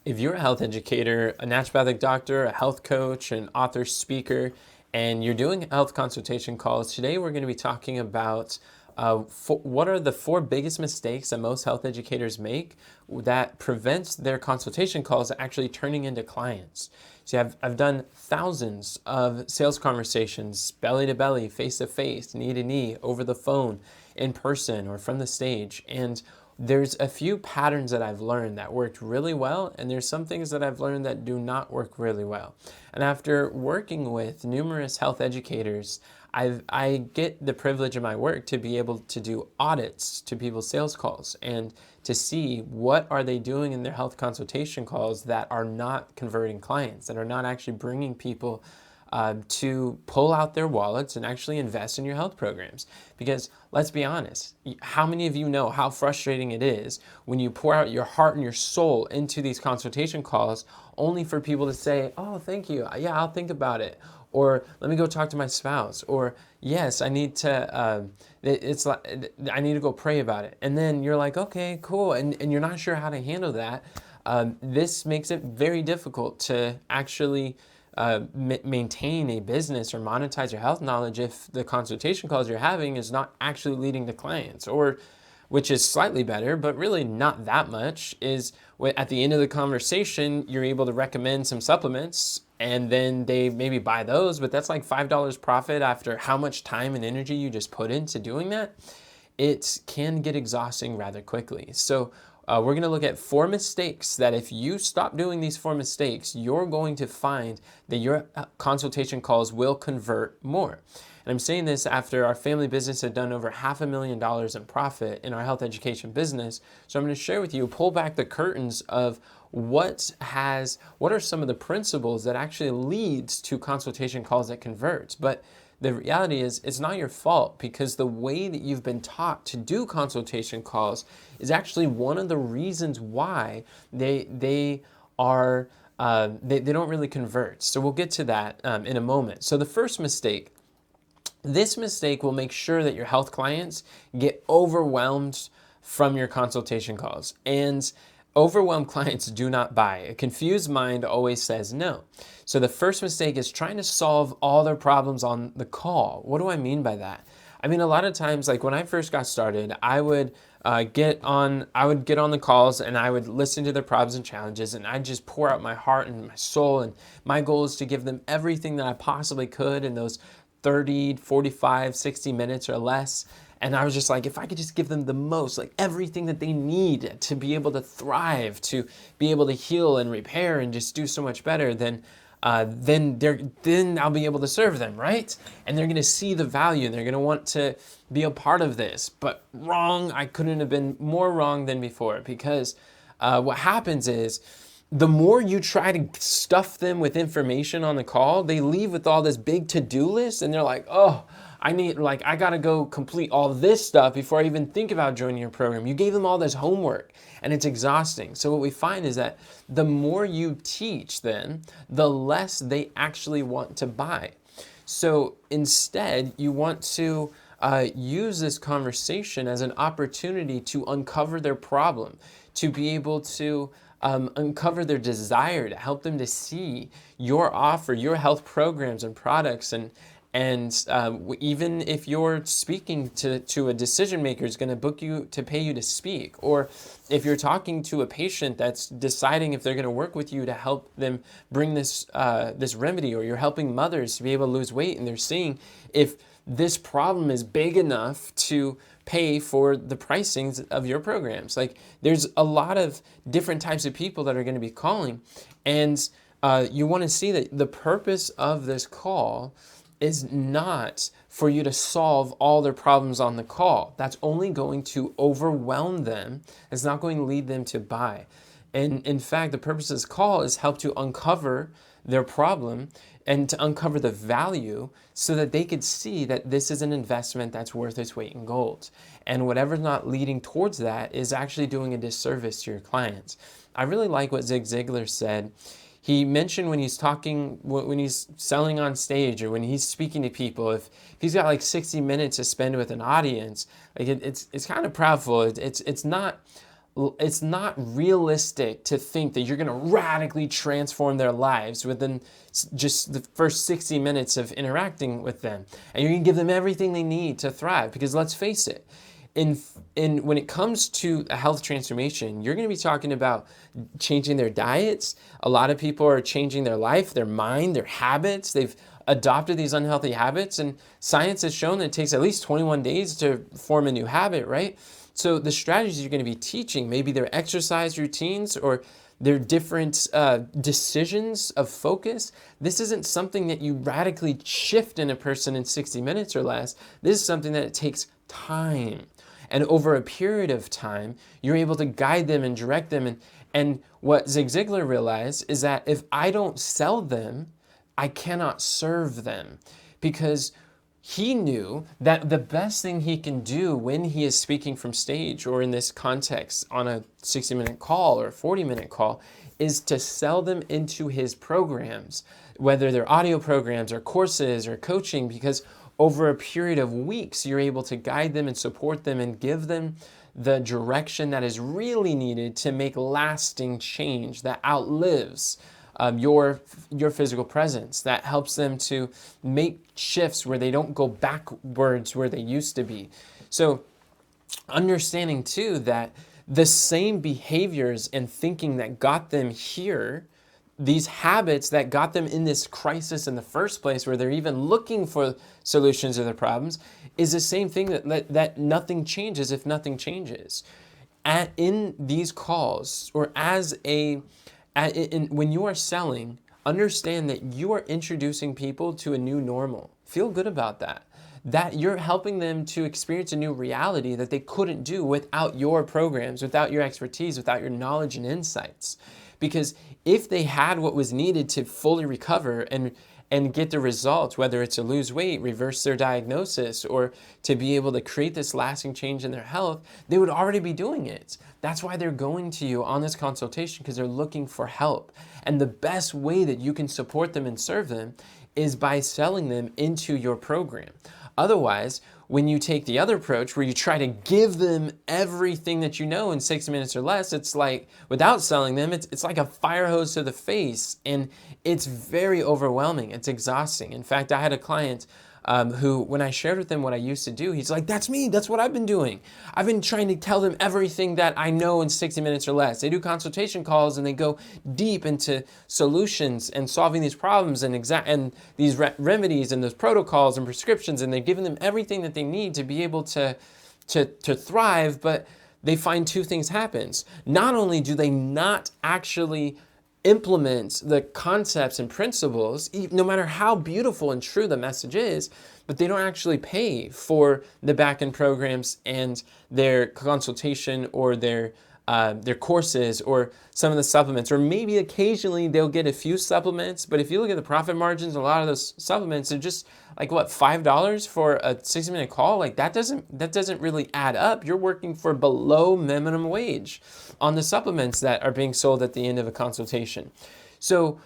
If you're a health educator, a naturopathic doctor, a health coach, an author, speaker, and you're doing health consultation calls, today we're going to be talking about what are the 4 biggest mistakes that most health educators make that prevents their consultation calls actually turning into clients. See, I've done thousands of sales conversations, belly to belly, face to face, knee to knee, over the phone, in person, or from the stage, and there's a few patterns that I've learned that worked really well, and there's some things that I've learned that do not work really well. And after working with numerous health educators, I get the privilege in my work to be able to do audits to people's sales calls and to see what are they doing in their health consultation calls that are not converting clients, that are not actually bringing people to pull out their wallets and actually invest in your health programs. Because let's be honest, how many of you know how frustrating it is when you pour out your heart and your soul into these consultation calls only for people to say, oh, thank you, yeah, I'll think about it. Or let me go talk to my spouse. Or yes, I need to, I need to go pray about it. And then you're like, okay, cool. And you're not sure how to handle that. This makes it very difficult to actually maintain a business or monetize your health knowledge if the consultation calls you're having is not actually leading to clients. Or, which is slightly better, but really not that much, is at the end of the conversation, you're able to recommend some supplements and then they maybe buy those, but that's like $5 profit after how much time and energy you just put into doing that. It can get exhausting rather quickly. So we're going to look at 4 mistakes that if you stop doing these 4 mistakes, you're going to find that your consultation calls will convert more. And I'm saying this after our family business had done over $500,000 in profit in our health education business. So I'm going to share with you, pull back the curtains of what are some of the principles that actually leads to consultation calls that converts. But the reality is it's not your fault, because the way that you've been taught to do consultation calls is actually one of the reasons why they don't really convert. So we'll get to that in a moment. So the first mistake, this mistake will make sure that your health clients get overwhelmed from your consultation calls. And overwhelmed clients do not buy. A confused mind always says no. So the first mistake is trying to solve all their problems on the call. What do I mean by that? I mean, a lot of times, like when I first got started, I would get on the calls and I would listen to their problems and challenges, and I'd just pour out my heart and my soul. And my goal is to give them everything that I possibly could in those 30, 45, 60 minutes or less. And I was just like, if I could just give them the most, like everything that they need to be able to thrive, to be able to heal and repair and just do so much better, then I'll be able to serve them, right? And they're going to see the value and they're going to want to be a part of this. But wrong, I couldn't have been more wrong than before, because what happens is the more you try to stuff them with information on the call, they leave with all this big to-do list and they're like, oh, I got to go complete all this stuff before I even think about joining your program. You gave them all this homework and it's exhausting. So what we find is that the more you teach them, the less they actually want to buy. So instead, you want to use this conversation as an opportunity to uncover their problem, to be able to uncover their desire, to help them to see your offer, your health programs and products, and even if you're speaking to a decision maker who's going to book you to pay you to speak, or if you're talking to a patient that's deciding if they're going to work with you to help them bring this remedy, or you're helping mothers to be able to lose weight and they're seeing if this problem is big enough to pay for the pricings of your programs. Like, there's a lot of different types of people that are going to be calling, and you want to see that the purpose of this call is not for you to solve all their problems on the call. That's only going to overwhelm them. It's not going to lead them to buy. And in fact, the purpose of this call is help to uncover their problem and to uncover the value so that they could see that this is an investment that's worth its weight in gold. And whatever's not leading towards that is actually doing a disservice to your clients. I really like what Zig Ziglar said. He mentioned when he's selling on stage or when he's speaking to people, if he's got like 60 minutes to spend with an audience, like it's kind of proudful. It's not it's not realistic to think that you're going to radically transform their lives within just the first 60 minutes of interacting with them. And you're going to give them everything they need to thrive, because let's face it, when it comes to a health transformation, you're going to be talking about changing their diets. A lot of people are changing their life, their mind, their habits. They've adopted these unhealthy habits, and science has shown that it takes at least 21 days to form a new habit, right? So the strategies you're going to be teaching, maybe their exercise routines or their different decisions of focus, this isn't something that you radically shift in a person in 60 minutes or less. This is something that it takes time. And over a period of time, you're able to guide them and direct them. And what Zig Ziglar realized is that if I don't sell them, I cannot serve them, because he knew that the best thing he can do when he is speaking from stage, or in this context on a 60-minute call or a 40-minute call, is to sell them into his programs, whether they're audio programs or courses or coaching, because over a period of weeks, you're able to guide them and support them and give them the direction that is really needed to make lasting change that outlives your physical presence, that helps them to make shifts where they don't go backwards where they used to be. So understanding too that the same behaviors and thinking that got them here, these habits that got them in this crisis in the first place, where they're even looking for solutions to their problems, is the same thing that nothing changes if nothing changes. In these calls, or when you are selling, understand that you are introducing people to a new normal. Feel good about that. That you're helping them to experience a new reality that they couldn't do without your programs, without your expertise, without your knowledge and insights. Because if they had what was needed to fully recover and get the results, whether it's to lose weight, reverse their diagnosis, or to be able to create this lasting change in their health, they would already be doing it. That's why they're going to you on this consultation, because they're looking for help. And the best way that you can support them and serve them is by selling them into your program. Otherwise, when you take the other approach where you try to give them everything that you know in 60 minutes or less, it's like, without selling them, it's like a fire hose to the face, and it's very overwhelming. It's exhausting. In fact, I had a client who, when I shared with him what I used to do, he's like, that's me. That's what I've been doing. I've been trying to tell them everything that I know in 60 minutes or less. They do consultation calls and they go deep into solutions and solving these problems and these remedies and those protocols and prescriptions, and they're giving them everything that they need to be able to thrive. But they find two things happens. Not only do they not actually implement the concepts and principles, no matter how beautiful and true the message is, but they don't actually pay for the back-end programs and their consultation or their courses or some of the supplements, or maybe occasionally they'll get a few supplements. But if you look at the profit margins, a lot of those supplements are just like, what, $5 for a 60-minute call? Like that doesn't really add up. You're working for below minimum wage on the supplements that are being sold at the end of a consultation. So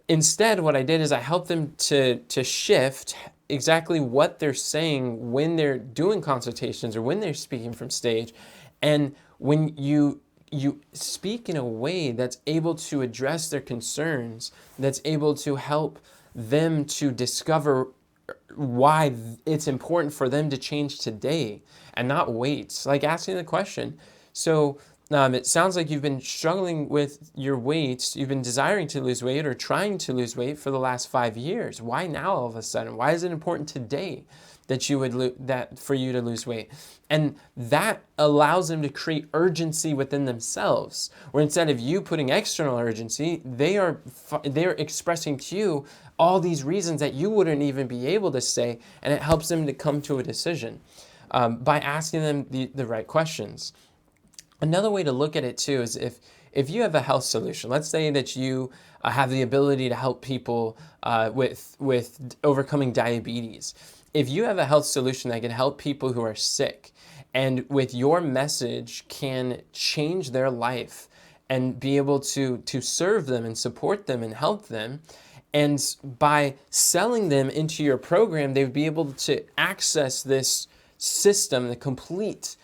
instead, what I did is I helped them to shift exactly what they're saying when they're doing consultations or when they're speaking from stage. And when you speak in a way that's able to address their concerns, that's able to help them to discover why it's important for them to change today and not wait. Like asking the question, so it sounds like you've been struggling with your weight. You've been desiring to lose weight or trying to lose weight for the last 5 years. Why now all of a sudden? Why is it important today that you would for you to lose weight? And that allows them to create urgency within themselves, where instead of you putting external urgency, they're expressing to you all these reasons that you wouldn't even be able to say, and it helps them to come to a decision by asking them the right questions. Another way to look at it too is if you have a health solution, let's say that you have the ability to help people with overcoming diabetes. If you have a health solution that can help people who are sick, and with your message can change their life and be able to serve them and support them and help them, and by selling them into your program, they would be able to access this system, the complete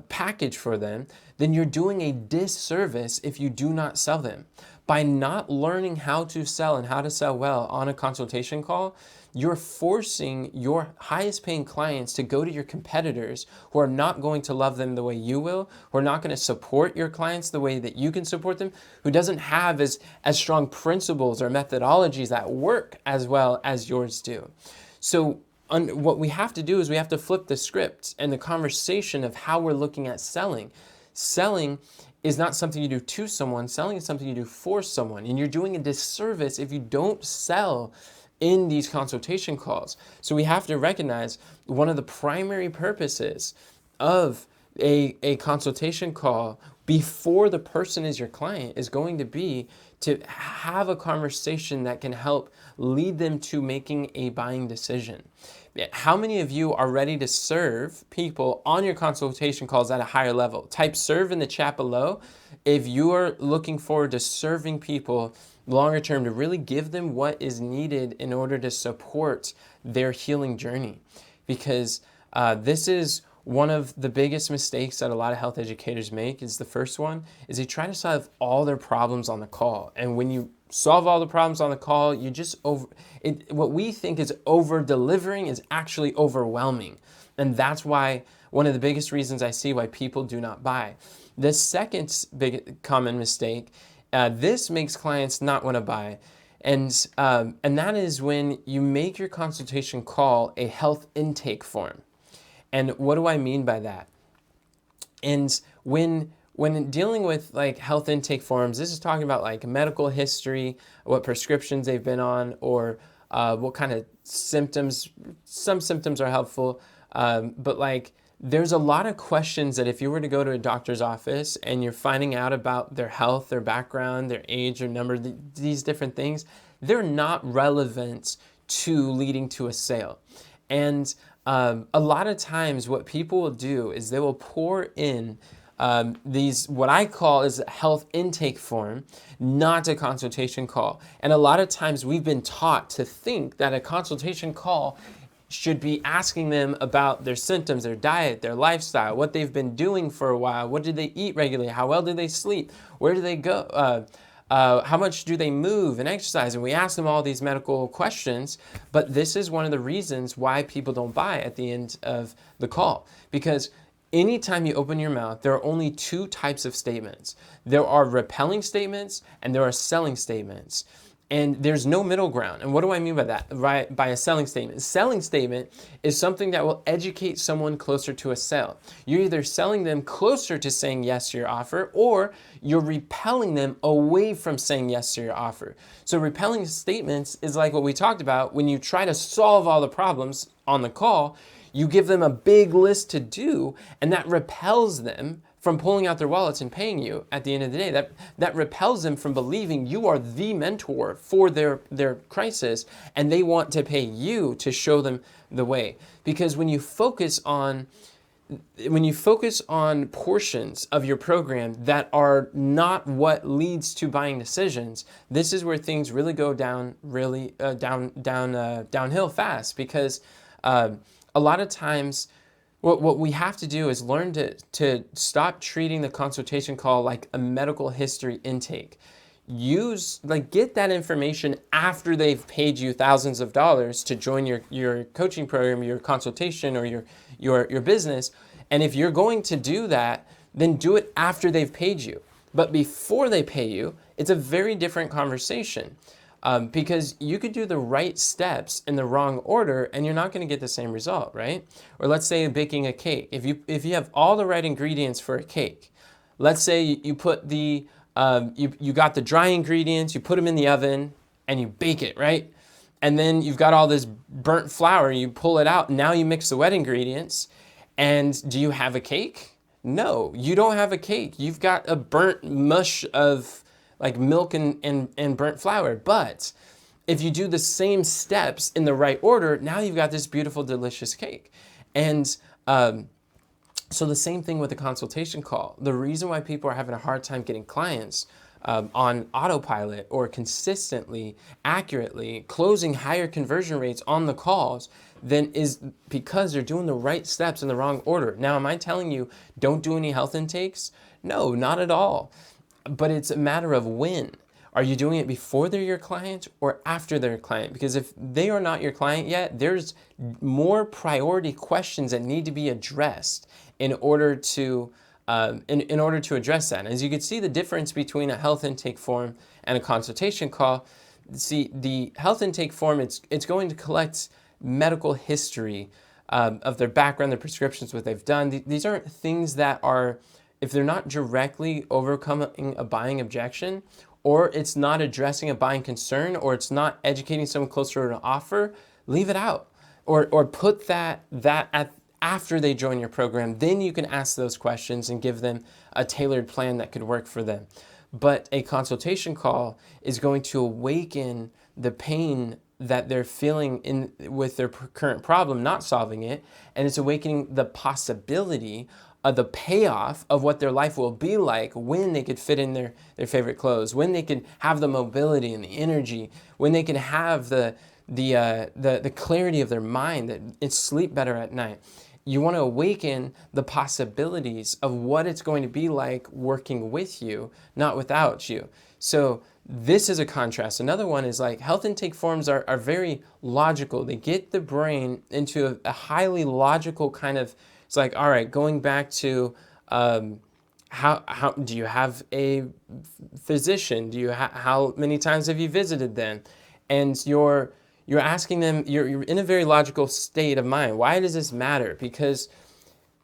package for them, then you're doing a disservice if you do not sell them. By not learning how to sell and how to sell well on a consultation call, you're forcing your highest paying clients to go to your competitors who are not going to love them the way you will, who are not going to support your clients the way that you can support them, who doesn't have as strong principles or methodologies that work as well as yours do. So what we have to do is we have to flip the script and the conversation of how we're looking at selling. Selling is not something you do to someone. Selling is something you do for someone. And you're doing a disservice if you don't sell in these consultation calls. So we have to recognize one of the primary purposes of a consultation call before the person is your client is going to be to have a conversation that can help lead them to making a buying decision. How many of you are ready to serve people on your consultation calls at a higher level? Type serve in the chat below if you are looking forward to serving people longer term to really give them what is needed in order to support their healing journey. Because this is one of the biggest mistakes that a lot of health educators make. Is the first one is they try to solve all their problems on the call. And when you solve all the problems on the call, you just what we think is over delivering is actually overwhelming. And that's why one of the biggest reasons I see why people do not buy. The second big common mistake, this makes clients not want to buy. And that is when you make your consultation call a health intake form. And what do I mean by that? And when dealing with like health intake forms, this is talking about like medical history, what prescriptions they've been on, or what kind of symptoms. Some symptoms are helpful, but like there's a lot of questions that if you were to go to a doctor's office and you're finding out about their health, their background, their age, their number, these different things, they're not relevant to leading to a sale. And a lot of times what people will do is they will pour in these, what I call is a health intake form, not a consultation call. And a lot of times we've been taught to think that a consultation call should be asking them about their symptoms, their diet, their lifestyle, what they've been doing for a while, what do they eat regularly, how well do they sleep, where do they go, how much do they move and exercise? And we ask them all these medical questions, but this is one of the reasons why people don't buy at the end of the call. Because anytime you open your mouth, there are only two types of statements. There are repelling statements and there are selling statements. And there's no middle ground. And what do I mean by that? Right, by a selling statement. A selling statement is something that will educate someone closer to a sale. You're either selling them closer to saying yes to your offer, or you're repelling them away from saying yes to your offer. So repelling statements is like what we talked about. When you try to solve all the problems on the call, you give them a big list to do, and that repels them from pulling out their wallets and paying you at the end of the day. That repels them from believing you are the mentor for their crisis, and they want to pay you to show them the way. Because when you focus on portions of your program that are not what leads to buying decisions, this is where things really go down downhill fast. Because a lot of times what we have to do is learn to stop treating the consultation call like a medical history intake. Get that information after they've paid you thousands of dollars to join your coaching program, your consultation, or your business. And if you're going to do that, then do it after they've paid you. But before they pay you, it's a very different conversation. Because you could do the right steps in the wrong order and you're not going to get the same result, right? Or let's say baking a cake. If you have all the right ingredients for a cake, let's say you put you got the dry ingredients, you put them in the oven and you bake it, right? And then you've got all this burnt flour, you pull it out, and now you mix the wet ingredients. And do you have a cake? No, you don't have a cake. You've got a burnt mush of like milk and burnt flour. But if you do the same steps in the right order, now you've got this beautiful, delicious cake. And so the same thing with the consultation call. The reason why people are having a hard time getting clients on autopilot or consistently, accurately closing higher conversion rates on the calls then is because they're doing the right steps in the wrong order. Now, am I telling you don't do any health intakes? No, not at all. But it's a matter of when. Are you doing it before they're your client or after they're a client? Because if they are not your client yet, there's more priority questions that need to be addressed in order to in order to address that. And as you can see, the difference between a health intake form and a consultation call. See, the health intake form, it's going to collect medical history of their background, their prescriptions, what they've done. These aren't things that are, if they're not directly overcoming a buying objection, or it's not addressing a buying concern, or it's not educating someone closer to an offer, leave it out. Or put that at after they join your program. Then you can ask those questions and give them a tailored plan that could work for them. But a consultation call is going to awaken the pain that they're feeling with their current problem, not solving it, and it's awakening the possibility of the payoff of what their life will be like when they could fit in their favorite clothes, when they can have the mobility and the energy, when they can have the clarity of their mind, that it's sleep better at night. You want to awaken the possibilities of what it's going to be like working with you, not without you. So this is a contrast. Another one is like health intake forms are very logical. They get the brain into a highly logical kind of, it's like, all right, going back to how do you have a physician? How many times have you visited them? And you're asking them, you're in a very logical state of mind. Why does this matter? Because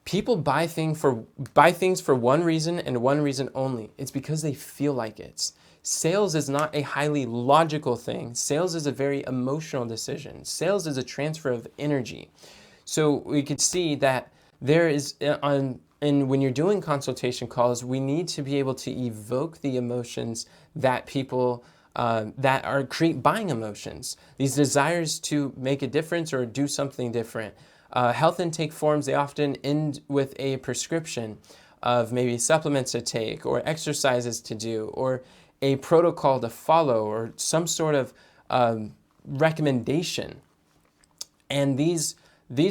people buy things for one reason and one reason only. It's because they feel like it. Sales is not a highly logical thing. Sales is a very emotional decision. Sales is a transfer of energy. So we could see that there is, and when you're doing consultation calls, we need to be able to evoke the emotions that people create buying emotions, these desires to make a difference or do something different. Health intake forms, they often end with a prescription of maybe supplements to take or exercises to do or a protocol to follow or some sort of recommendation. And these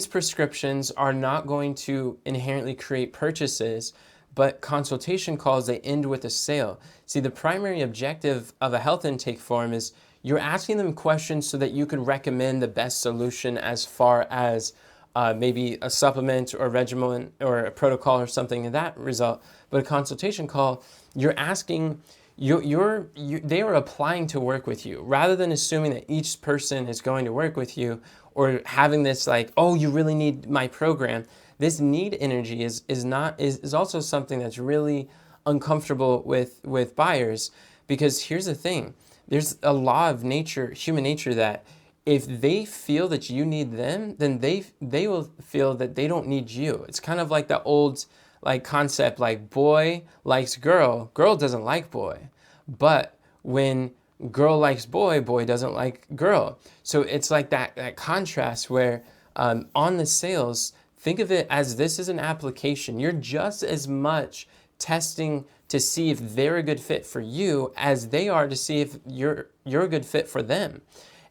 prescriptions are not going to inherently create purchases, but consultation calls, they end with a sale. See, the primary objective of a health intake form is you're asking them questions so that you can recommend the best solution as far as maybe a supplement or a regimen or a protocol or something of that result. But a consultation call, you're asking, they are applying to work with you rather than assuming that each person is going to work with you or having this like, oh, you really need my program. This need energy is also something that's really uncomfortable with buyers, because here's the thing. There's a law of nature, human nature, that if they feel that you need them, then they will feel that they don't need you. It's kind of like the old like concept, like boy likes girl, girl doesn't like boy. But when girl likes boy, boy doesn't like girl. So it's like that contrast where on the sales, think of it as this is an application. You're just as much testing to see if they're a good fit for you as they are to see if you're a good fit for them.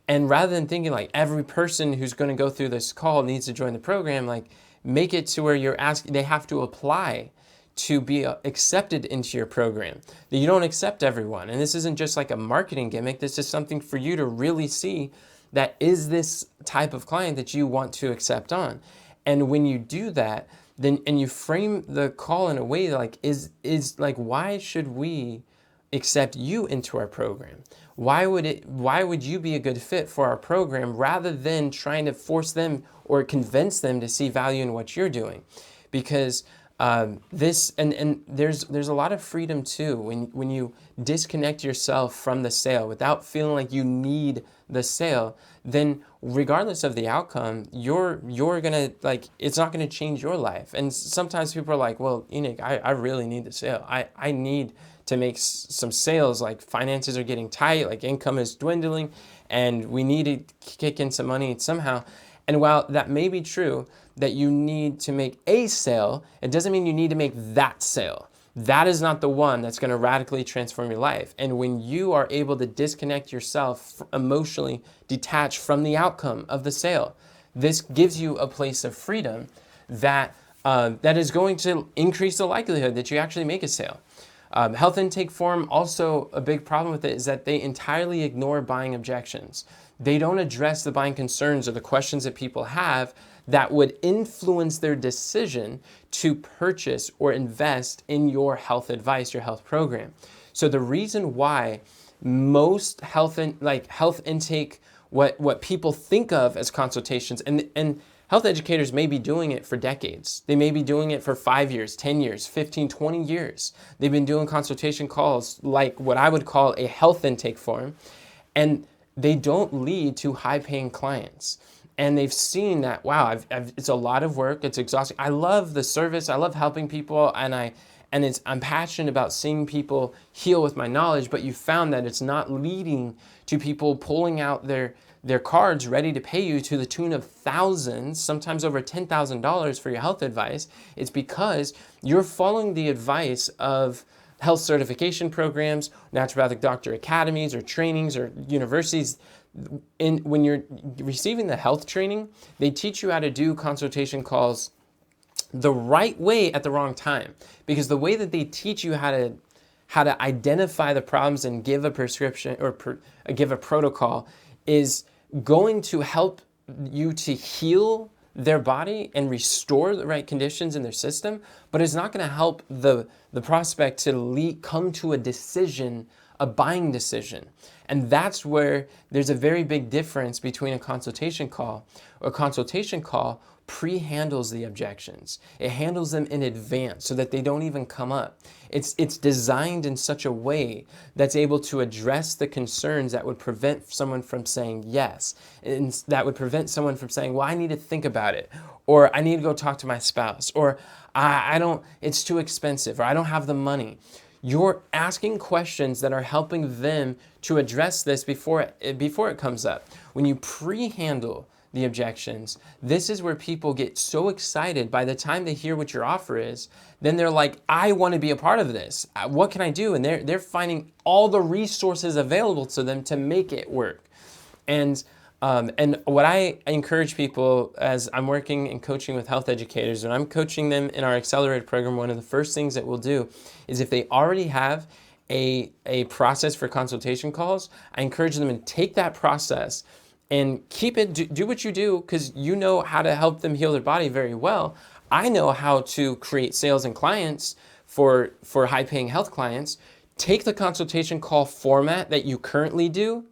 And rather than thinking like every person who's going to go through this call needs to join the program, like make it to where you're asking, they have to apply to be accepted into your program. That you don't accept everyone. And this isn't just like a marketing gimmick. This is something for you to really see that is this type of client that you want to accept on. And when you do that, then and you frame the call in a way like is like, why should we accept you into our program? Why would you be a good fit for our program, rather than trying to force them or convince them to see value in what you're doing? Because there's a lot of freedom too when you disconnect yourself from the sale without feeling like you need the sale. Then regardless of the outcome, you're gonna, like, it's not gonna change your life. And sometimes people are like, well, Enoch, I really need the sale. I need to make some sales, like finances are getting tight, like income is dwindling, and we need to kick in some money somehow. And while that may be true, that you need to make a sale, it doesn't mean you need to make that sale. That is not the one that's going to radically transform your life. And when you are able to disconnect yourself, emotionally detach from the outcome of the sale, this gives you a place of freedom that that is going to increase the likelihood that you actually make a sale. Health intake form, also a big problem with it is that they entirely ignore buying objections. They don't address the buying concerns or the questions that people have that would influence their decision to purchase or invest in your health advice, your health program. So the reason why most health intake, what people think of as consultations, and health educators may be doing it for decades. They may be doing it for 5 years, 10 years, 15, 20 years. They've been doing consultation calls like what I would call a health intake form, and they don't lead to high-paying clients. And they've seen that, wow, it's a lot of work, it's exhausting. I love the service, I love helping people, and I'm passionate about seeing people heal with my knowledge, but you found that it's not leading to people pulling out their cards ready to pay you to the tune of thousands, sometimes over $10,000 for your health advice. It's because you're following the advice of health certification programs, naturopathic doctor academies, or trainings, or universities. When you're receiving the health training, they teach you how to do consultation calls the right way at the wrong time. Because the way that they teach you how to identify the problems and give a prescription or give a protocol is going to help you to heal their body and restore the right conditions in their system, but it's not going to help the prospect to come to a decision, a buying decision. And that's where there's a very big difference between a consultation call. A consultation call pre-handles the objections. It handles them in advance so that they don't even come up. It's designed in such a way that's able to address the concerns that would prevent someone from saying yes, and that would prevent someone from saying, well, I need to think about it, or I need to go talk to my spouse, or it's too expensive, or I don't have the money. You're asking questions that are helping them to address this before it comes up. When you pre-handle the objections, this is where people get so excited by the time they hear what your offer is, then they're like, I want to be a part of this. What can I do? And they're finding all the resources available to them to make it work. And what I encourage people as I'm working and coaching with health educators, when I'm coaching them in our accelerated program, one of the first things that we'll do is if they already have a process for consultation calls, I encourage them to take that process and keep it, do what you do, because you know how to help them heal their body very well. I know how to create sales and clients for high-paying health clients. Take the consultation call format that you currently do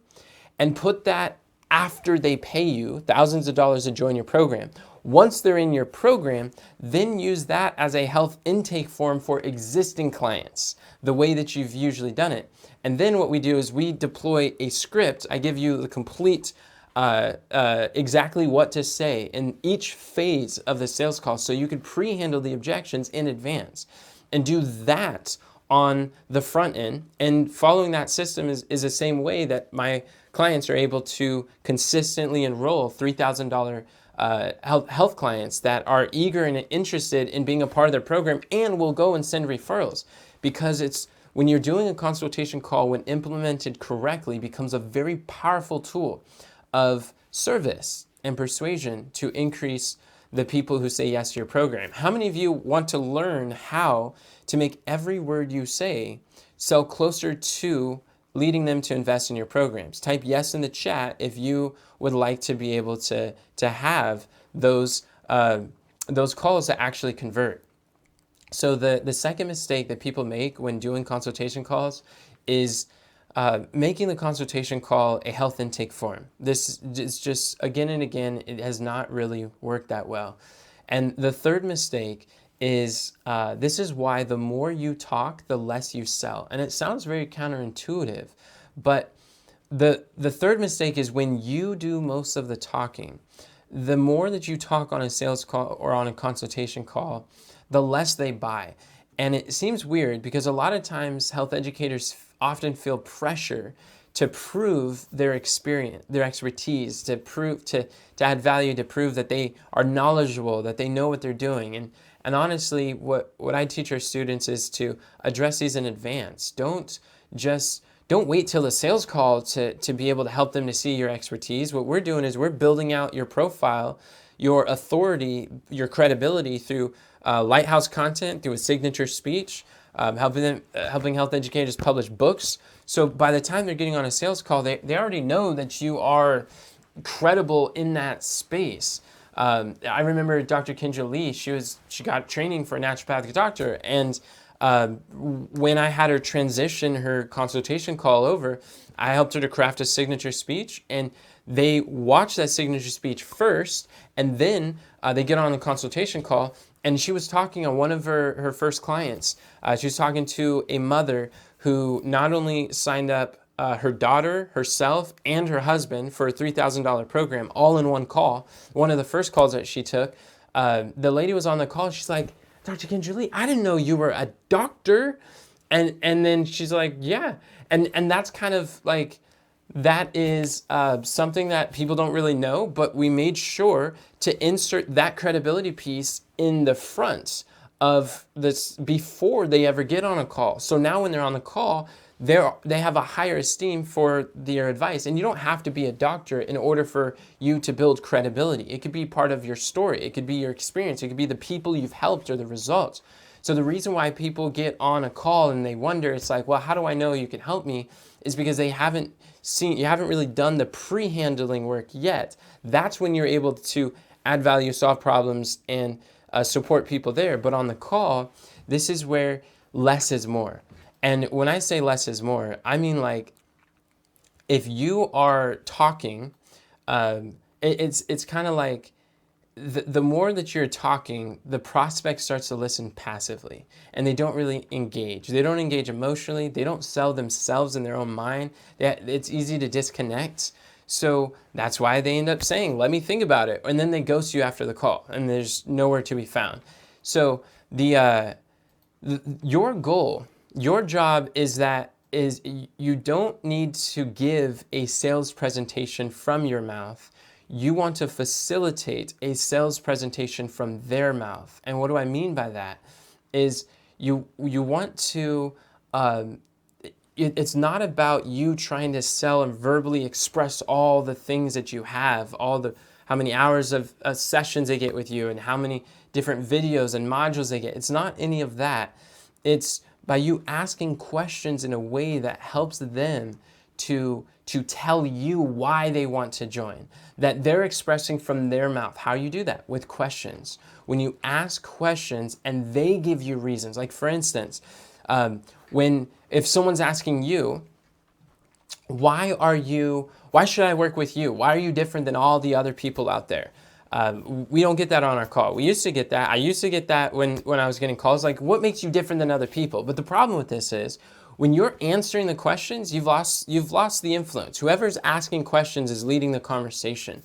and put that after they pay you thousands of dollars to join your program. Once they're in your program, then use that as a health intake form for existing clients, the way that you've usually done it. And then what we do is we deploy a script. I give you the complete exactly what to say in each phase of the sales call so you could pre-handle the objections in advance and do that on the front end. And following that system is the same way that my clients are able to consistently enroll $3,000 health clients that are eager and interested in being a part of their program and will go and send referrals, because when you're doing a consultation call, when implemented correctly, becomes a very powerful tool of service and persuasion to increase the people who say yes to your program. How many of you want to learn how to make every word you say sell closer to leading them to invest in your programs? Type yes in the chat if you would like to be able to have those calls that actually convert. So the second mistake that people make when doing consultation calls is making the consultation call a health intake form. This is just, again and again, it has not really worked that well. And the third mistake is, this is why the more you talk, the less you sell. And it sounds very counterintuitive, but the third mistake is when you do most of the talking. The more that you talk on a sales call or on a consultation call, the less they buy. And it seems weird because a lot of times health educators often feel pressure to prove their experience, their expertise, to add value, to prove that they are knowledgeable, that they know what they're doing. And honestly, what I teach our students is to address these in advance. Don't wait till the sales call to be able to help them to see your expertise. What we're doing is we're building out your profile, your authority, your credibility through Lighthouse content through a signature speech, helping health educators publish books. So by the time they're getting on a sales call, they already know that you are credible in that space. I remember Dr. Kendra Lee, she got training for a naturopathic doctor, and when I had her transition her consultation call over, I helped her to craft a signature speech, and they watch that signature speech first, and then they get on the consultation call, and she was talking on one of her first clients. She was talking to a mother who not only signed up her daughter, herself, and her husband for a $3,000 program all in one call. One of the first calls that she took, the lady was on the call. She's like, Dr. Kendra Lee, I didn't know you were a doctor. And then she's like, yeah. And that's kind of like, that is something that people don't really know, but we made sure to insert that credibility piece in the front of this before they ever get on a call. So now when they're on the call, they have a higher esteem for their advice. And you don't have to be a doctor in order for you to build credibility. It could be part of your story. It could be your experience. It could be the people you've helped or the results. So the reason why people get on a call and they wonder, it's like, well, how do I know you can help me? Is because you haven't really done the pre-handling work yet. That's when you're able to add value, solve problems, and support people there. But on the call, this is where less is more. And when I say less is more, I mean like if you are talking, it's kind of like the more that you're talking, the prospect starts to listen passively, and they don't really engage. They don't engage emotionally. They don't sell themselves in their own mind. It's easy to disconnect. So that's why they end up saying, let me think about it. And then they ghost you after the call, and there's nowhere to be found. So your goal, your job is you don't need to give a sales presentation from your mouth. You want to facilitate a sales presentation from their mouth. And what do I mean by that? Is you want to, it's not about you trying to sell and verbally express all the things that you have, how many hours of sessions they get with you and how many different videos and modules they get. It's not any of that. It's by you asking questions in a way that helps them to tell you why they want to join, that they're expressing from their mouth. How you do that? With questions. When you ask questions and they give you reasons, like for instance, if someone's asking you, why should I work with you? Why are you different than all the other people out there? We don't get that on our call. We used to get that. I used to get that when I was getting calls, like, what makes you different than other people? But the problem with this is, when you're answering the questions, you've lost the influence. Whoever's asking questions is leading the conversation.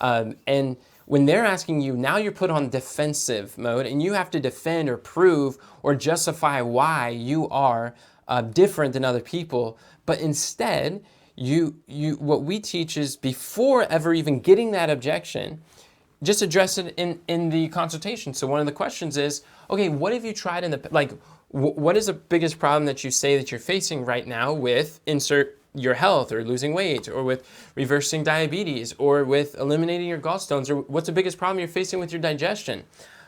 And when they're asking you, now you're put on defensive mode, and you have to defend or prove or justify why you are different than other people. But instead, what we teach is, before ever even getting that objection, just address it in the consultation. So one of the questions is, okay, what have you tried what is the biggest problem that you say that you're facing right now with insert your health or losing weight or with reversing diabetes or with eliminating your gallstones, or what's the biggest problem you're facing with your digestion?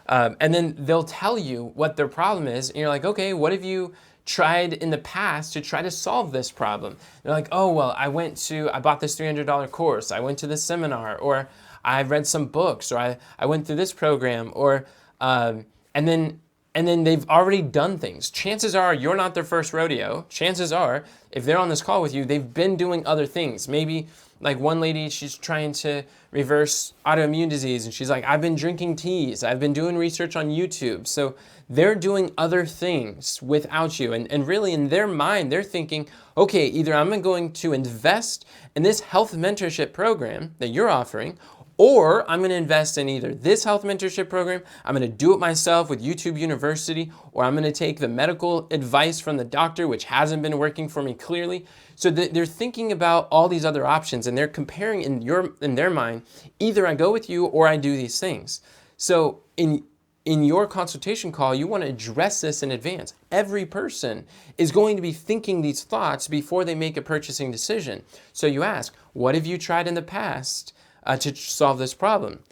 And then they'll tell you what their problem is, and you're like, okay, what have you tried in the past to try to solve this problem? They're like, oh, well, I bought this $300 course, I went to this seminar, or I read some books, or I went through this program, or and then they've already done things. Chances are you're not their first rodeo. Chances are, if they're on this call with you, they've been doing other things. Maybe like one lady, she's trying to reverse autoimmune disease, and she's like, I've been drinking teas. I've been doing research on YouTube. So they're doing other things without you. And really in their mind, they're thinking, okay, either I'm going to invest in this health mentorship program that you're offering, or I'm going to invest in either this health mentorship program, I'm going to do it myself with YouTube University, or I'm going to take the medical advice from the doctor, which hasn't been working for me clearly. So they're thinking about all these other options, and they're comparing in their mind, either I go with you or I do these things. So in your consultation call, you want to address this in advance. Every person is going to be thinking these thoughts before they make a purchasing decision. So you ask, what have you tried in the past to solve this problem?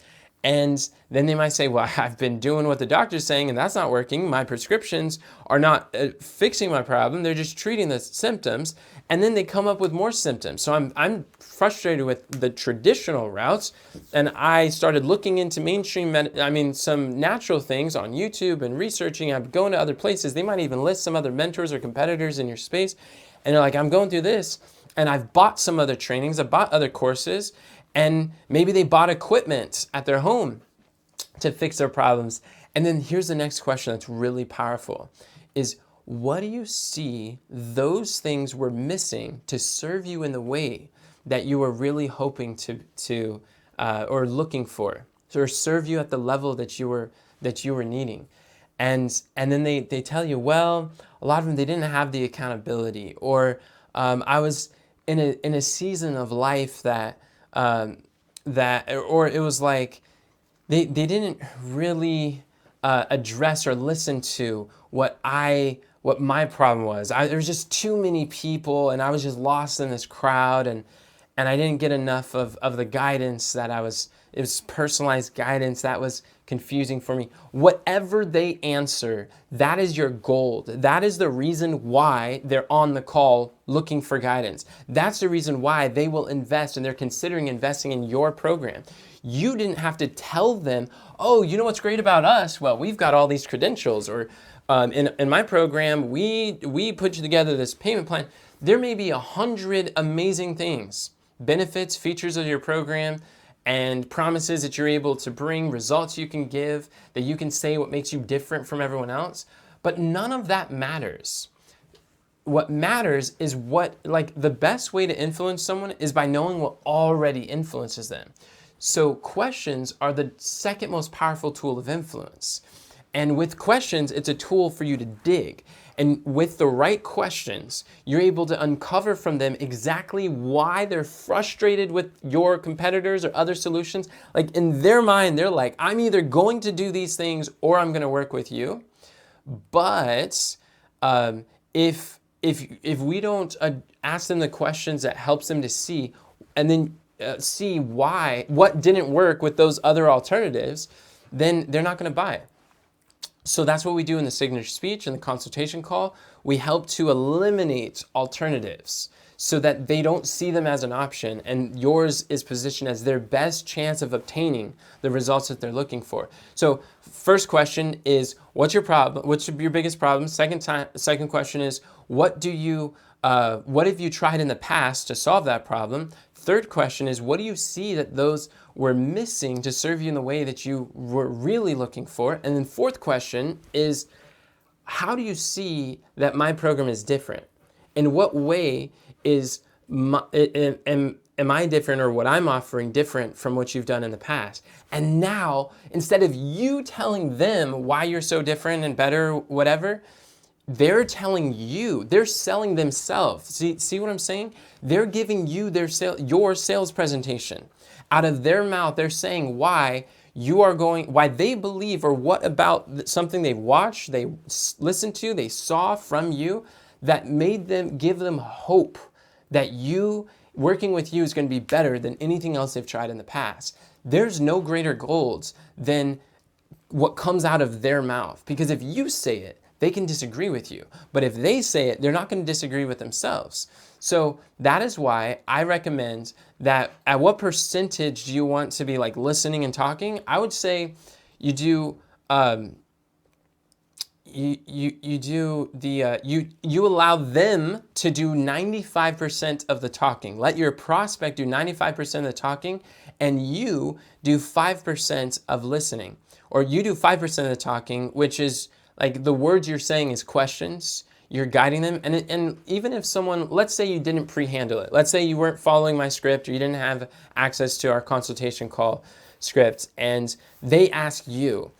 And then they might say, well, I've been doing what the doctor's saying and that's not working. My prescriptions are not fixing my problem. They're just treating the symptoms. And then they come up with more symptoms. So I'm frustrated with the traditional routes. And I started looking into some natural things on YouTube and researching. I'm going to other places. They might even list some other mentors or competitors in your space. And they're like, I'm going through this. And I've bought some other trainings. I've bought other courses. And maybe they bought equipment at their home to fix their problems. And then here's the next question that's really powerful is, what do you see those things were missing to serve you in the way that you were really hoping to or looking for, or serve you at the level that you were needing? And then they tell you, well, a lot of them, they didn't have the accountability, or I was in a season of life or it was like they didn't really address or listen to what my problem was. There was just too many people, and I was just lost in this crowd, and I didn't get enough of the guidance it was personalized guidance that was confusing for me. Whatever they answer, that is your gold. That is the reason why they're on the call looking for guidance. That's the reason why they will invest, and they're considering investing in your program. You didn't have to tell them, oh, you know what's great about us? Well, we've got all these credentials, or in my program, we put you together this payment plan. There may be 100 amazing things, benefits, features of your program, and promises that you're able to bring, results you can give, that you can say what makes you different from everyone else. But none of that matters. What matters is the best way to influence someone is by knowing what already influences them. So questions are the second most powerful tool of influence. And with questions, it's a tool for you to dig. And with the right questions, you're able to uncover from them exactly why they're frustrated with your competitors or other solutions. Like in their mind, they're like, I'm either going to do these things or I'm going to work with you. But if we don't ask them the questions that helps them to see, and then see what didn't work with those other alternatives, then they're not going to buy it. So that's what we do in the signature speech and the consultation call. We help to eliminate alternatives so that they don't see them as an option, and yours is positioned as their best chance of obtaining the results that they're looking for. So first question is, what's your problem? What's your biggest problem? Second question is, what have you tried in the past to solve that problem? Third question is, what do you see that those were missing to serve you in the way that you were really looking for? And then fourth question is, how do you see that my program is different? In what way am I different, or what I'm offering different from what you've done in the past? And now, instead of you telling them why you're so different and better, whatever, they're telling you, they're selling themselves. See what I'm saying? They're giving you your sales presentation. Out of their mouth, they're saying why they believe, or what about something they watched, they listened to, they saw from you that made them give them hope that working with you is going to be better than anything else they've tried in the past. There's no greater golds than what comes out of their mouth, because if you say it, they can disagree with you. But if they say it, they're not going to disagree with themselves. So that is why I recommend that at what percentage do you want to be like listening and talking? I would say you do you allow them to do 95% of the talking. Let your prospect do 95% of the talking, and you do 5% of listening. Or you do 5% of the talking, which is like the words you're saying is questions. You're guiding them. And even if someone, let's say you didn't pre-handle it. Let's say you weren't following my script, or you didn't have access to our consultation call script, and they ask you,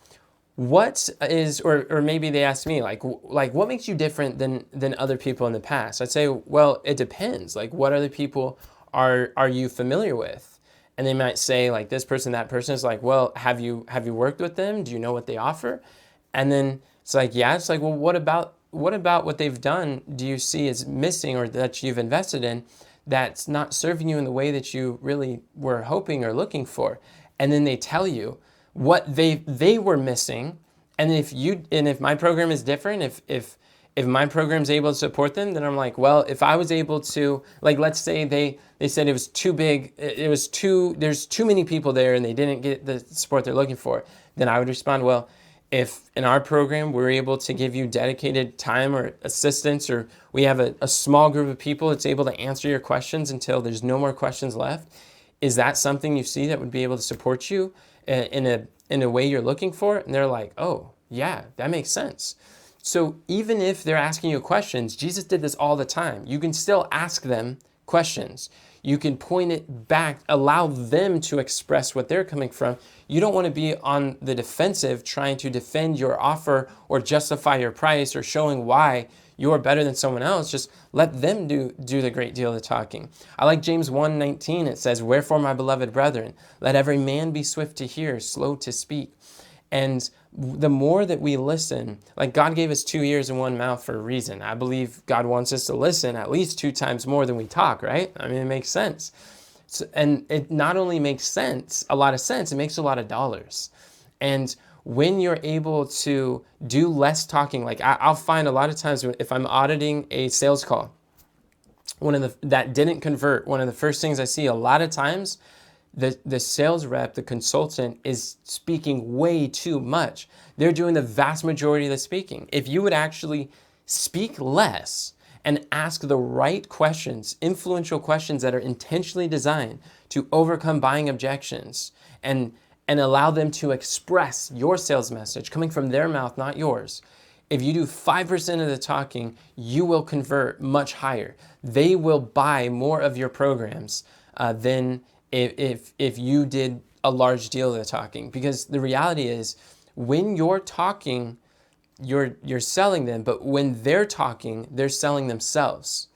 or maybe they ask me, like what makes you different than other people in the past? I'd say, well, it depends. Like, what other people are you familiar with? And they might say, like, this person, that person. Is like, well, have you worked with them? Do you know what they offer? And then it's like, yeah. It's like, well, what about what they've done do you see is missing, or that you've invested in, that's not serving you in the way that you really were hoping or looking for? and then they tell you what they were missing. And if my program is different, if my program's able to support them, then I'm like, well, if I was able to, like, let's say they said it was too big, there's too many people there and they didn't get the support they're looking for, then I would respond, well, if in our program we're able to give you dedicated time or assistance, or we have a small group of people that's able to answer your questions until there's no more questions left, is that something you see that would be able to support you in a way you're looking for? And they're like, oh, yeah, that makes sense. So even if they're asking you questions, Jesus did this all the time. You can still ask them questions. You can point it back, allow them to express what they're coming from. You don't want to be on the defensive trying to defend your offer or justify your price or showing why you're better than someone else. Just let them do the great deal of the talking. I like James 1:19. It says, wherefore, my beloved brethren, let every man be swift to hear, slow to speak. And the more that we listen, like God gave us 2 ears and 1 mouth for a reason. I believe God wants us to listen at least 2 times more than we talk, right? I mean, it makes sense. So, and it not only makes sense, a lot of sense, it makes a lot of dollars. And when you're able to do less talking, like I'll find a lot of times if I'm auditing a sales call, that didn't convert, one of the first things I see a lot of times, the sales rep, the consultant, is speaking way too much. They're doing the vast majority of the speaking. If you would actually speak less and ask the right questions, influential questions that are intentionally designed to overcome buying objections and allow them to express your sales message coming from their mouth, not yours. If you do 5% of the talking, you will convert much higher. They will buy more of your programs than if you did a large deal of the talking. Because the reality is, when you're talking, you're selling them, but when they're talking, they're selling themselves.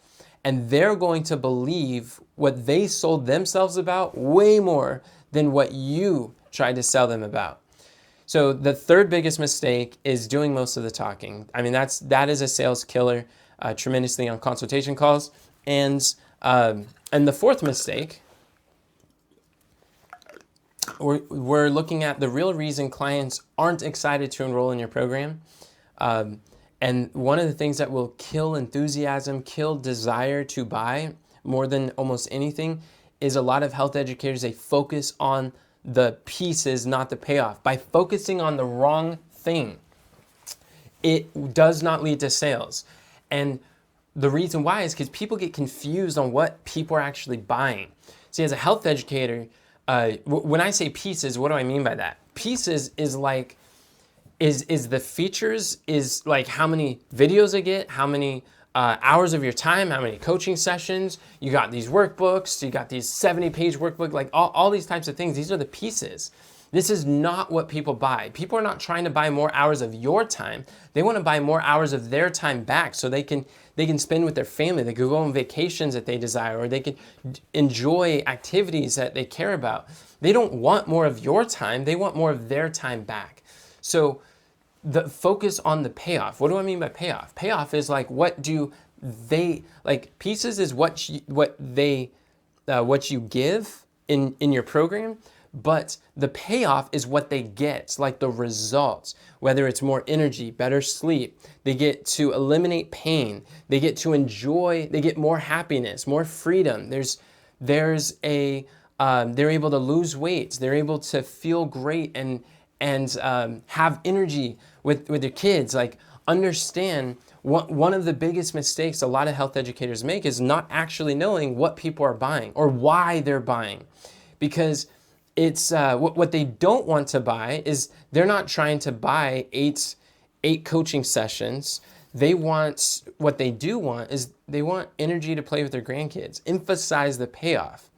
And they're going to believe what they sold themselves about way more than what you tried to sell them about. So the third biggest mistake is doing most of the talking. I mean, that is a sales killer tremendously on consultation calls. And the fourth mistake, we're looking at the real reason clients aren't excited to enroll in your program. And one of the things that will kill enthusiasm, kill desire to buy more than almost anything, is a lot of health educators, they focus on the pieces, not the payoff. By focusing on the wrong thing, it does not lead to sales. And the reason why is because people get confused on what people are actually buying. See, as a health educator, when I say pieces, what do I mean by that? Pieces is like, is the features, is like how many videos I get, how many hours of your time, how many coaching sessions, you got these workbooks, you got these 70-page workbook, like all these types of things. These are the pieces. This is not what people buy. People are not trying to buy more hours of your time. They want to buy more hours of their time back so they can spend with their family. They could go on vacations that they desire, or they can enjoy activities that they care about. They don't want more of your time. They want more of their time back. So the focus on the payoff. What do I mean by payoff? Payoff is like, what do they, like, pieces is what you give in your program, but the payoff is what they get, like the results, whether it's more energy, better sleep, they get to eliminate pain, they get to enjoy, they get more happiness, more freedom. They're able to lose weight, they're able to feel great and have energy with their kids. Like, understand one of the biggest mistakes a lot of health educators make is not actually knowing what people are buying or why they're buying. Because it's what they don't want to buy is, they're not trying to buy eight coaching sessions. What they do want is they want energy to play with their grandkids. Emphasize the payoff.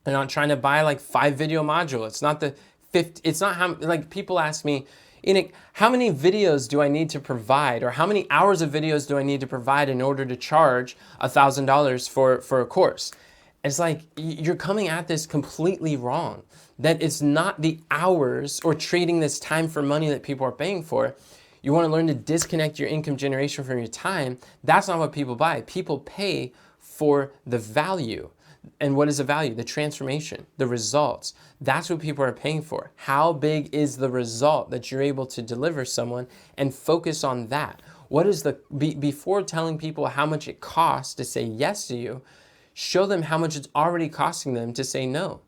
They're not trying to buy like 5 video modules. It's not the 50. It's not how, like, people ask me, Enoch, how many videos do I need to provide, or how many hours of videos do I need to provide in order to charge $1,000 for a course? It's like, you're coming at this completely wrong. That it's not the hours or trading this time for money that people are paying for. You want to learn to disconnect your income generation from your time. That's not what people buy. People pay for the value. And what is the value? The transformation, the results. That's what people are paying for. How big is the result that you're able to deliver someone, and focus on that. What is before telling people how much it costs to say yes to you, show them how much it's already costing them to say no.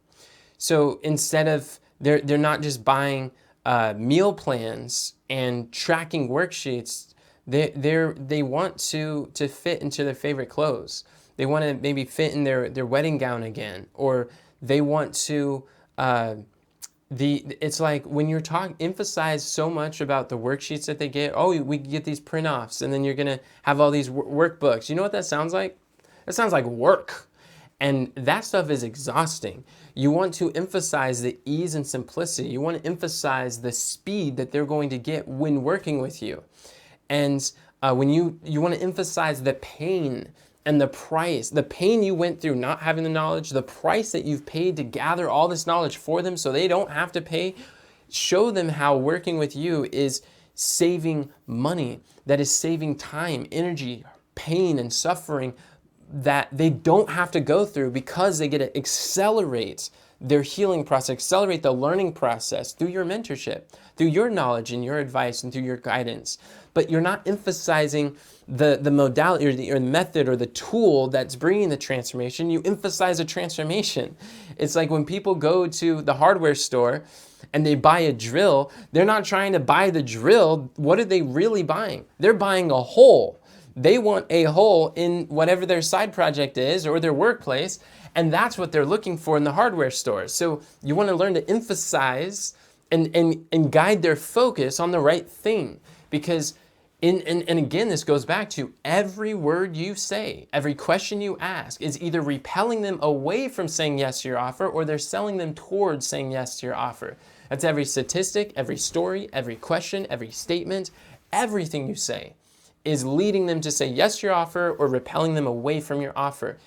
So instead of, they're not just buying meal plans and tracking worksheets, they want to fit into their favorite clothes. They want to maybe fit in their wedding gown again, or they want to, it's like when you're emphasize so much about the worksheets that they get. Oh, we get these print offs, and then you're going to have all these workbooks. You know what that sounds like? It sounds like work. And that stuff is exhausting. You want to emphasize the ease and simplicity. You want to emphasize the speed that they're going to get when working with you. And when you want to emphasize the pain and the price, the pain you went through not having the knowledge, the price that you've paid to gather all this knowledge for them so they don't have to pay. Show them how working with you is saving money, that is saving time, energy, pain, and suffering that they don't have to go through, because they get to accelerate their healing process, accelerate the learning process through your mentorship, through your knowledge and your advice and through your guidance. But you're not emphasizing the modality or the method or the tool that's bringing the transformation. You emphasize a transformation. It's like when people go to the hardware store and they buy a drill, they're not trying to buy the drill. What are they really buying? They're buying a hole. They want a hole in whatever their side project is or their workplace, and that's what they're looking for in the hardware store. So you want to learn to emphasize and guide their focus on the right thing, because and again, this goes back to every word you say, every question you ask is either repelling them away from saying yes to your offer, or they're selling them towards saying yes to your offer. That's every statistic, every story, every question, every statement, everything you say is leading them to say yes to your offer or repelling them away from your offer.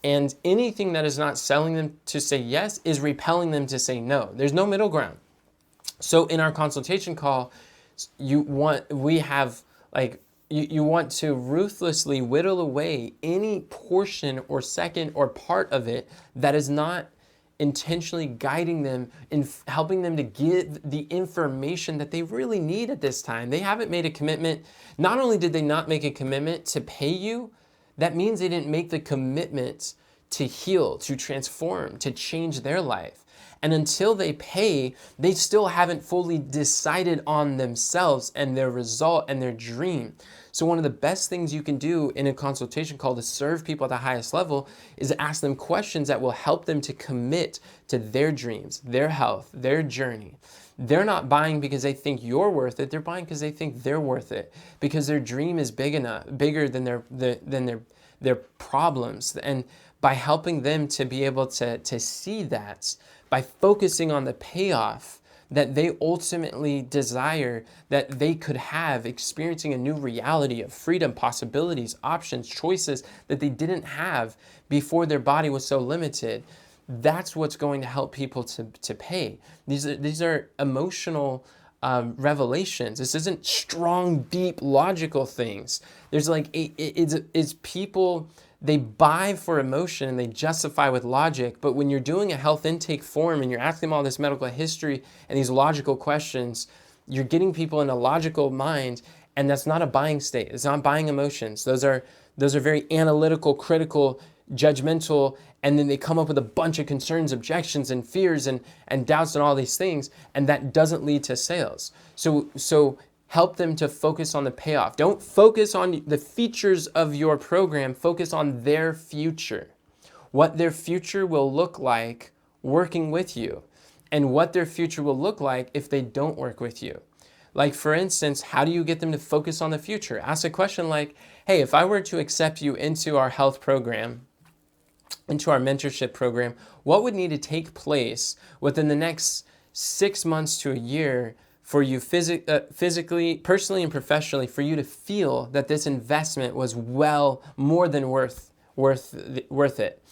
And anything that is not selling them to say yes is repelling them to say no. There's no middle ground. So in our consultation call, you want to ruthlessly whittle away any portion or second or part of it that is not intentionally guiding them and helping them to get the information that they really need at this time. They haven't made a commitment. Not only did they not make a commitment to pay you, that means they didn't make the commitment to heal, to transform, to change their life. And until they pay, they still haven't fully decided on themselves and their result and their dream. So one of the best things you can do in a consultation call to serve people at the highest level is ask them questions that will help them to commit to their dreams, their health, their journey. They're not buying because they think you're worth it. They're buying because they think they're worth it, because their dream is bigger than their problems. And by helping them to be able to see that, by focusing on the payoff that they ultimately desire, that they could have, experiencing a new reality of freedom, possibilities, options, choices that they didn't have before their body was so limited, that's what's going to help people to pay. These are emotional revelations. This isn't strong, deep, logical things. There's like, it's people, they buy for emotion and they justify with logic. But when you're doing a health intake form and you're asking them all this medical history and these logical questions, you're getting people in a logical mind, and that's not a buying state. It's not buying emotions. Those are very analytical, critical, judgmental, and then they come up with a bunch of concerns, objections, and fears and doubts and all these things, and that doesn't lead to sales. So help them to focus on the payoff. Don't focus on the features of your program. Focus on their future, what their future will look like working with you, and what their future will look like if they don't work with you. Like, for instance, how do you get them to focus on the future? Ask a question like, hey, if I were to accept you into our health program, into our mentorship program, what would need to take place within the next 6 months to a year for you physically, personally, and professionally, for you to feel that this investment was well more than worth it?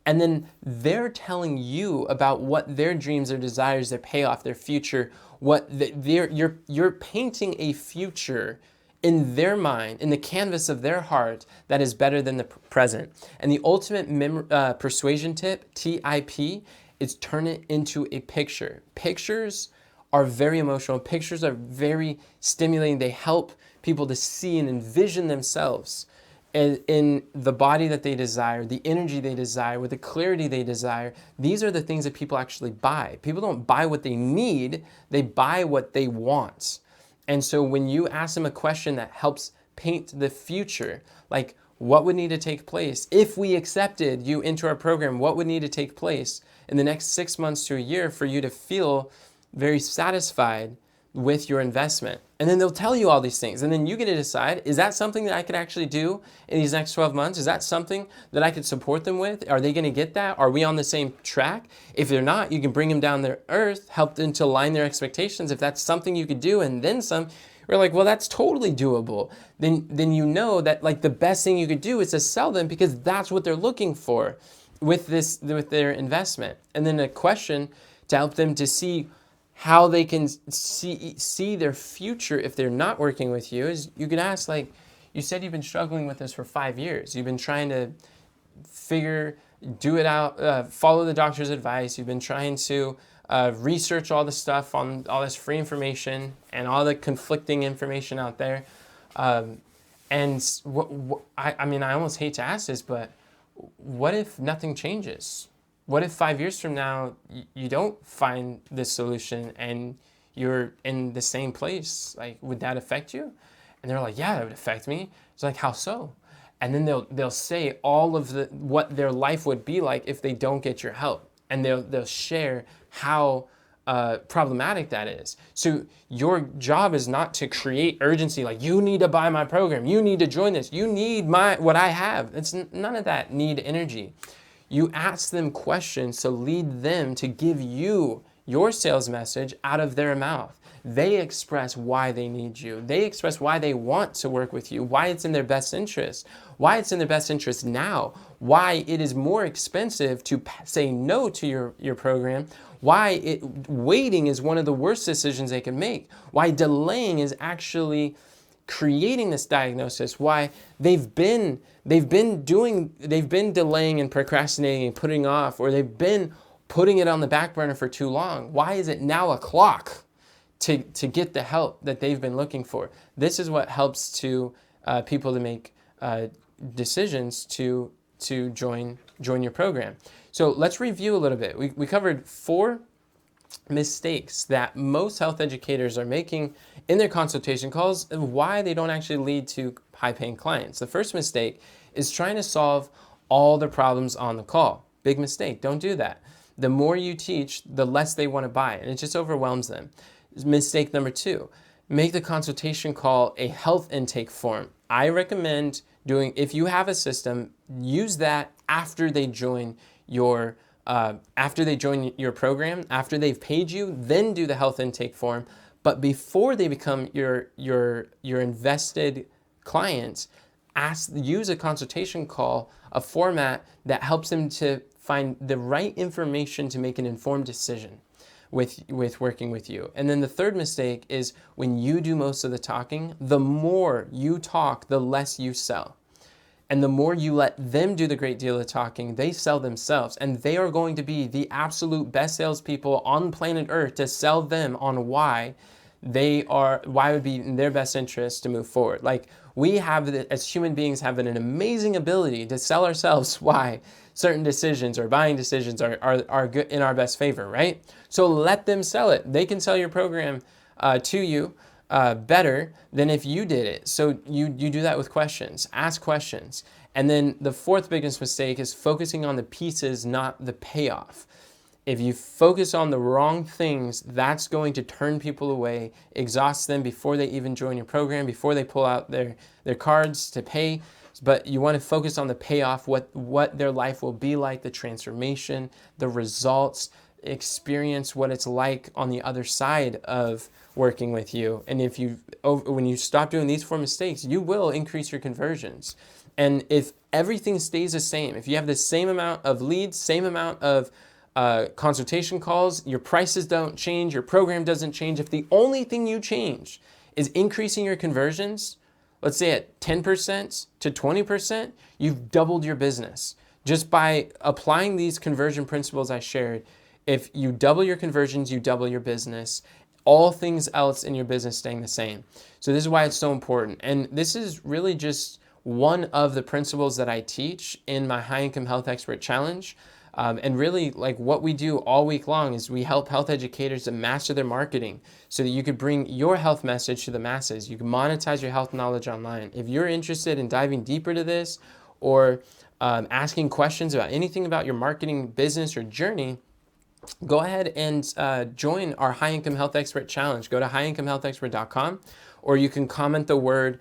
And then they're telling you about what their dreams, their desires, their payoff, their future, you're painting a future in their mind, in the canvas of their heart, that is better than the present. And the ultimate persuasion tip, TIP, is turn it into a picture. Pictures are very emotional. Pictures are very stimulating. They help people to see and envision themselves in the body that they desire, the energy they desire, with the clarity they desire. These are the things that people actually buy. People don't buy what they need, they buy what they want. And so when you ask them a question that helps paint the future, like what would need to take place if we accepted you into our program, what would need to take place in the next 6 months to a year for you to feel very satisfied with your investment? And then they'll tell you all these things. And then you get to decide, is that something that I could actually do in these next 12 months? Is that something that I could support them with? Are they going to get that? Are we on the same track? If they're not, you can bring them down to earth, help them to align their expectations. If that's something you could do and then some, we're like, well, that's totally doable. Then you know that like the best thing you could do is to sell them, because that's what they're looking for with their investment. And then a question to help them to see how they can see their future if they're not working with you is you could ask, like, you said you've been struggling with this for 5 years. You've been trying to do it out, follow the doctor's advice. You've been trying to research all the stuff on all this free information and all the conflicting information out there. And I mean, I almost hate to ask this, but what if nothing changes? What if 5 years from now you don't find this solution and you're in the same place? Like, would that affect you? And they're like, yeah, that would affect me. It's like, how so? And then they'll say all of what their life would be like if they don't get your help, and they'll share how problematic that is. So your job is not to create urgency, like you need to buy my program, you need to join this, you need what I have. It's none of that need energy. You ask them questions to lead them to give you your sales message out of their mouth. They express why they need you. They express why they want to work with you, why it's in their best interest, why it's in their best interest now, why it is more expensive to say no to your program, why waiting is one of the worst decisions they can make, why delaying is actually creating this diagnosis, why they've been delaying and procrastinating and putting off, or they've been putting it on the back burner for too long. Why is it now o'clock to get the help that they've been looking for? This is what helps to people to make decisions to join your program. So let's review a little bit. We covered 4 mistakes that most health educators are making in their consultation calls and why they don't actually lead to high-paying clients. The first mistake is trying to solve all the problems on the call. Big mistake. Don't do that. The more you teach, the less they want to buy, and it just overwhelms them. Mistake number 2, make the consultation call a health intake form. I recommend if you have a system, use that after they join your program, after they've paid you, then do the health intake form. But before they become your invested clients, use a consultation call, a format that helps them to find the right information to make an informed decision with working with you. And then the third mistake is when you do most of the talking, the more you talk, the less you sell. And the more you let them do the great deal of talking, they sell themselves. And they are going to be the absolute best salespeople on planet Earth to sell them on why it would be in their best interest to move forward. Like, we have, as human beings, have an amazing ability to sell ourselves why certain decisions or buying decisions are good, in our best favor, right? So let them sell it. They can sell your program to you better than if you did it. So you do that with questions. Ask questions. And then the fourth biggest mistake is focusing on the pieces, not the payoff. If you focus on the wrong things, that's going to turn people away, exhaust them before they even join your program, before they pull out their cards to pay. But you want to focus on the payoff, what their life will be like, the transformation, the results, experience what it's like on the other side of working with you. And when you stop doing these 4 mistakes, you will increase your conversions. And if everything stays the same, if you have the same amount of leads, same amount of consultation calls, your prices don't change, your program doesn't change, if the only thing you change is increasing your conversions, let's say at 10% to 20%, you've doubled your business. Just by applying these conversion principles I shared, if you double your conversions, you double your business. All things else in your business staying the same. So this is why it's so important. And this is really just one of the principles that I teach in my High Income Health Expert Challenge. And really, like, what we do all week long is we help health educators to master their marketing so that you could bring your health message to the masses. You can monetize your health knowledge online. If you're interested in diving deeper to this, or asking questions about anything about your marketing business or journey, go ahead and join our High Income Health Expert Challenge. Go to highincomehealthexpert.com, or you can comment the word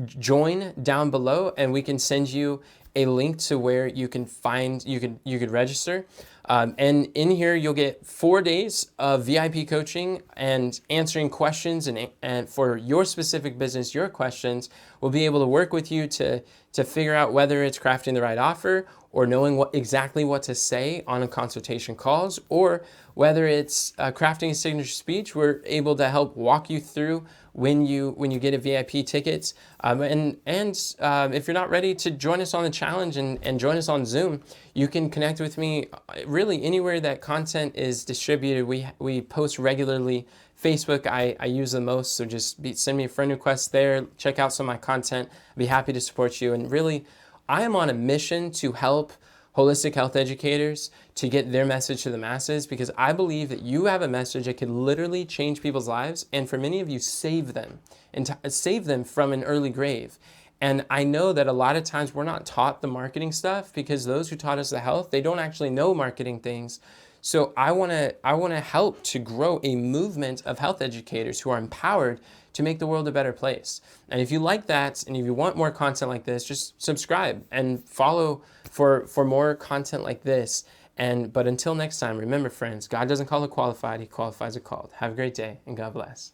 join down below, and we can send you a link to where you can find, you could register. And in here, you'll get 4 days of VIP coaching and answering questions, and for your specific business, your questions. We'll be able to work with you to figure out whether it's crafting the right offer, or knowing exactly what to say on a consultation calls, or whether it's crafting a signature speech. We're able to help walk you through when you get a VIP ticket. And if you're not ready to join us on the challenge and join us on Zoom, you can connect with me really anywhere that content is distributed. We post regularly. Facebook, I use the most, so just send me a friend request there. Check out some of my content. I'd be happy to support you. And really, I am on a mission to help holistic health educators to get their message to the masses, because I believe that you have a message that could literally change people's lives, and for many of you, save them, and save them from an early grave. And I know that a lot of times we're not taught the marketing stuff, because those who taught us the health, they don't actually know marketing things. So I want to help to grow a movement of health educators who are empowered to make the world a better place. And if you like that, and if you want more content like this, just subscribe and follow for more content like this. But until next time, remember, friends, God doesn't call the qualified, He qualifies the called. Have a great day, and God bless.